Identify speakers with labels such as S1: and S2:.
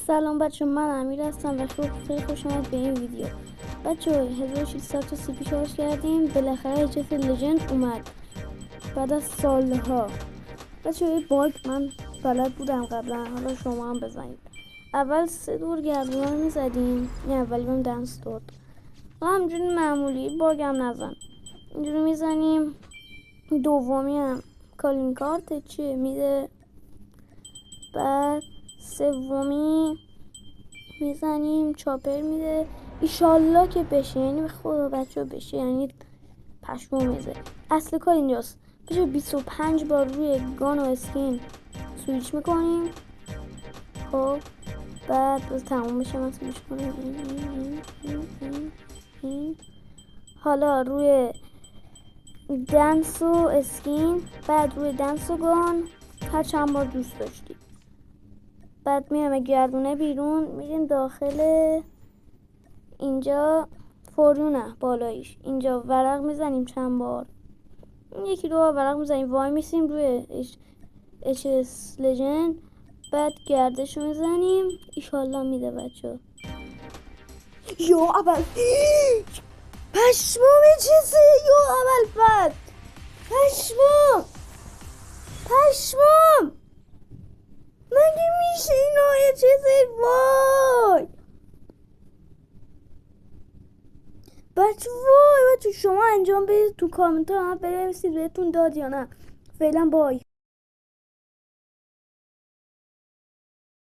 S1: سلام بچه، من امیر هستم و خیلی خوش آمد به این ویدیو. بچه 1600 تا سی پی شارژ کردیم، بالاخره HF لژند اومد بعد از سالها. بچه یه باگ من بلد بودم قبلا، حالا شما هم بزنید. اول 3 دور گردونه رو میزدیم، این اولی بهم دنس داد، همجوری معمولی باگ هم نزن، اینجوری میزنیم. دومی هم کالین کارت چیه میده، بعد سومی میزنیم چاپر میده. ایشالله که بشه، یعنی به خدا بچه بشه، یعنی پشمو میزه. اصل کار اینجاست، بچه 25 بار روی گان و اسکین سویچ میکنیم. خب بعد باز تموم بشه من سویچ کنیم این. حالا روی دنس و اسکین، بعد روی دنس و گان هر چند بار دوست داشتید. بعد میام گردونه بیرون، میریم داخل اینجا فورونه بالاییش، اینجا ورق میزنیم چند بار، یکی دو بار ورق میزنیم، وای میسیم روی HS لژند، بعد گردش میزنیم، ایشالله میده بچه. یا اول پشمام چیزه، یا اول بعد پشمام مگه میشه اینا یه چیزی؟ وای بچه شما انجام بدید تو کامنت ها، بنویسید بهتون داد یا نه. فعلا بای.